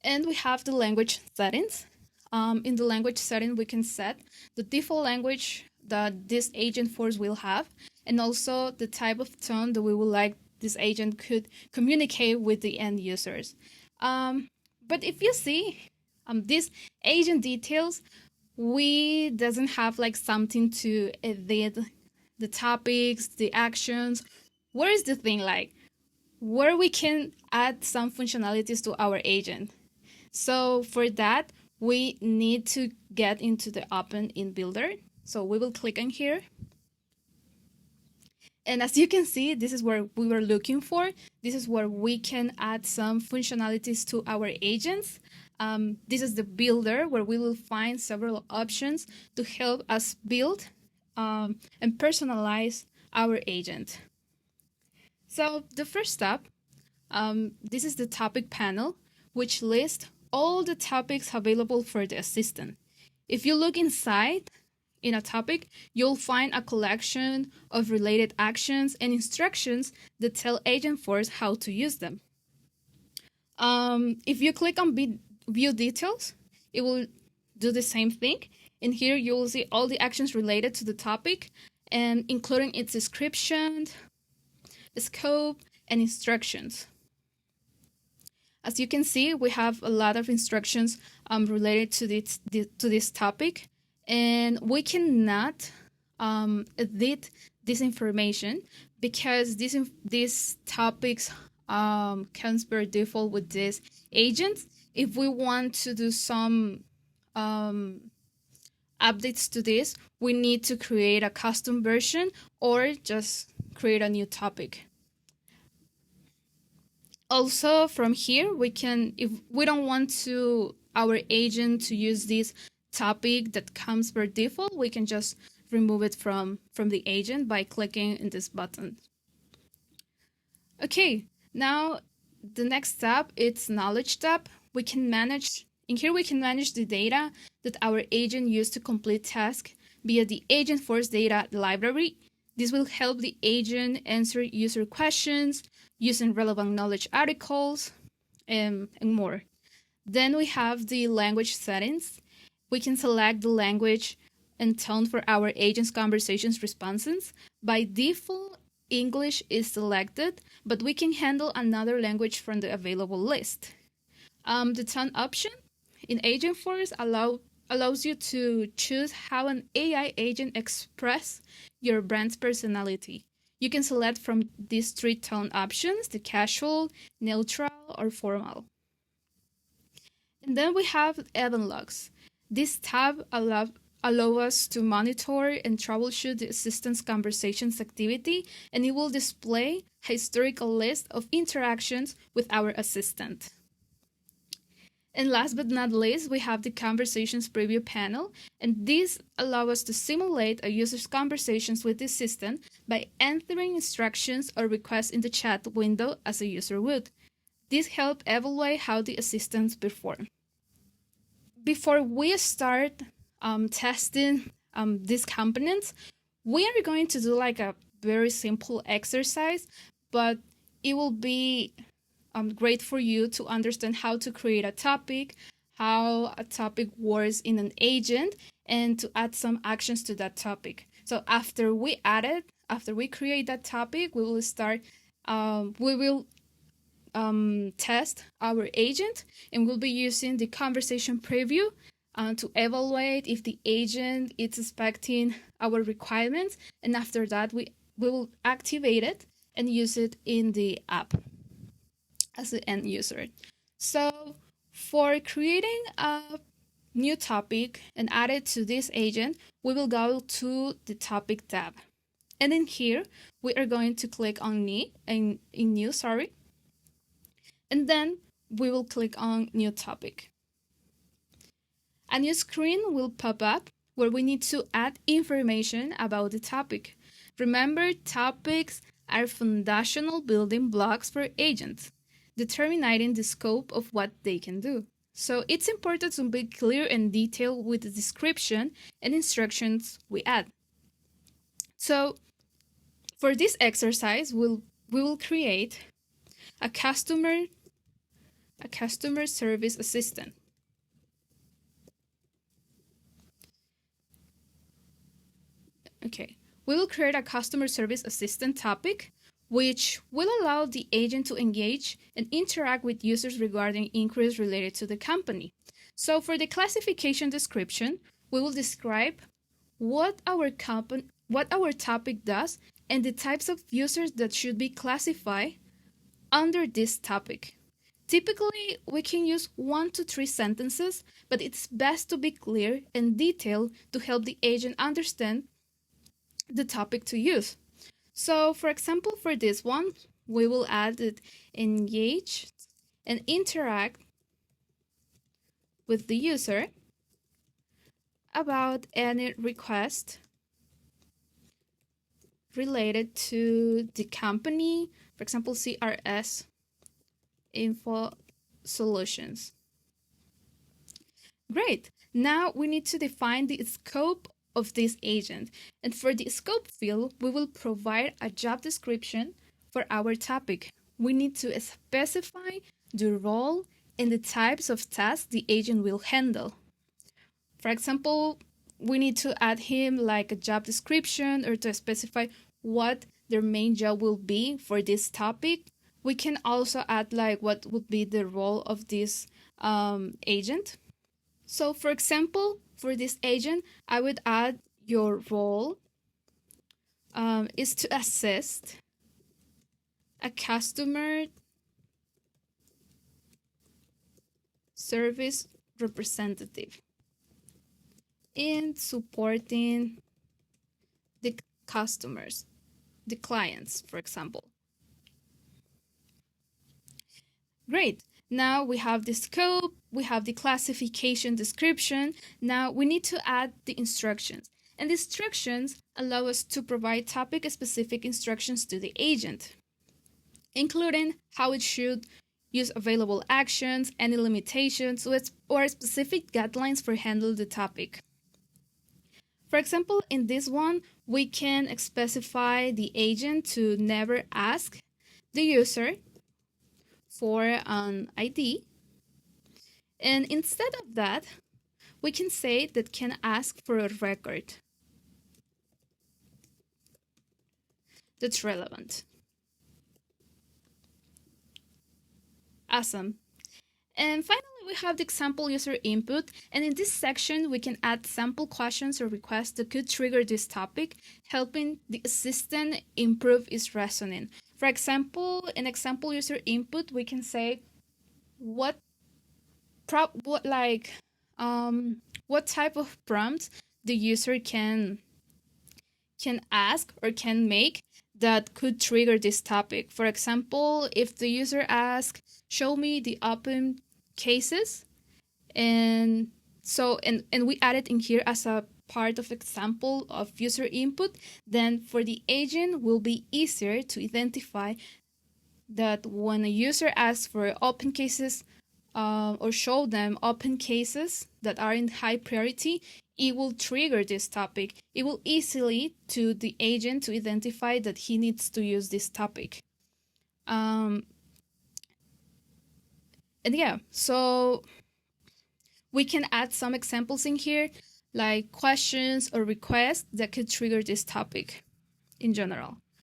And we have the language settings. In the language setting, we can set the default language that this AgentForce will have, and also the type of tone that we would like this agent could communicate with the end users. But if you see these agent details, we doesn't have like something to edit the topics, the actions. Where is the thing like where we can add some functionalities to our agent? So for that, we need to get into the Open in Builder. So we will click on here. And as you can see, this is where we were looking for. This is where we can add some functionalities to our agents. This is the builder where we will find several options to help us build and personalize our agent. So the first step, this is the topic panel, which lists all the topics available for the assistant. If you look inside in a topic, you'll find a collection of related actions and instructions that tell AgentForce how to use them. If you click on view details, it will do the same thing. And here you will see all the actions related to the topic, and including its description, scope, and instructions. As you can see, we have a lot of instructions related to this topic, and we cannot edit this information because these topics comes by default with this agent. If we want to do some updates to this, we need to create a custom version or just create a new topic. Also, from here, we can, if we don't want our agent to use this topic that comes per default, we can just remove it from the agent by clicking in this button. Okay, now the next tab, it's Knowledge tab. We can manage, in here we can manage the data that our agent used to complete tasks via the AgentForce data library. This will help the agent answer user questions using relevant knowledge articles and more. Then we have the language settings. We can select the language and tone for our agent's conversations responses. By default, English is selected, but we can handle another language from the available list. The tone option in AgentForce allows you to choose how an AI agent express your brand's personality. You can select from these three tone options, the casual, neutral, or formal. And then we have event logs. This tab allows us to monitor and troubleshoot the assistant's conversations activity, and it will display a historical list of interactions with our assistant. And last but not least, we have the Conversations Preview panel, and this allows us to simulate a user's conversations with the assistant by entering instructions or requests in the chat window as a user would. This helps evaluate how the assistants perform. Before we start testing these components, we are going to do like a very simple exercise, but it will be great for you to understand how to create a topic, how a topic works in an agent, and to add some actions to that topic. So after we create that topic, we will start, test our agent, and we'll be using the conversation preview to evaluate if the agent is expecting our requirements. And after that, we will activate it and use it in the app as the end user. So for creating a new topic and add it to this agent, we will go to the topic tab. And in here, we are going to click on new, and then we will click on new topic. A new screen will pop up where we need to add information about the topic. Remember, topics are foundational building blocks for agents, determining the scope of what they can do. So it's important to be clear and detailed with the description and instructions we add. So for this exercise, we will create a customer a customer service assistant. Okay, we will create a customer service assistant topic, which will allow the agent to engage and interact with users regarding inquiries related to the company. So for the classification description, we will describe what our topic does and the types of users that should be classified under this topic. Typically, we can use 1 to 3 sentences, but it's best to be clear and detailed to help the agent understand the topic to use. So, for example, for this one, we will add it engage and interact with the user about any request related to the company, for example, CRS info solutions. Great. Now we need to define the scope of this agent. And for the scope field, we will provide a job description for our topic. We need to specify the role and the types of tasks the agent will handle. For example, we need to add him like a job description or to specify what their main job will be for this topic. We can also add like what would be the role of this agent. So for example, for this agent, I would add your role is to assist a customer service representative in supporting the customers, the clients, for example. Great. Now we have the scope, we have the classification description. Now we need to add the instructions. And the instructions allow us to provide topic-specific instructions to the agent, including how it should use available actions, any limitations, or specific guidelines for handling the topic. For example, in this one, we can specify the agent to never ask the user for an ID. And instead of that, we can say that can ask for a record that's relevant. Awesome. And finally, we have the example user input. And in this section, we can add sample questions or requests that could trigger this topic, helping the assistant improve its reasoning. For example, in example user input, we can say what type of prompt the user can ask or can make that could trigger this topic. For example, if the user asks, show me the open cases, and we add it in here as a part of example of user input, then for the agent will be easier to identify that when a user asks for open cases or show them open cases that are in high priority, it will trigger this topic. It will easily to the agent to identify that he needs to use this topic. And yeah, so we can add some examples in here, like questions or requests that could trigger this topic in general.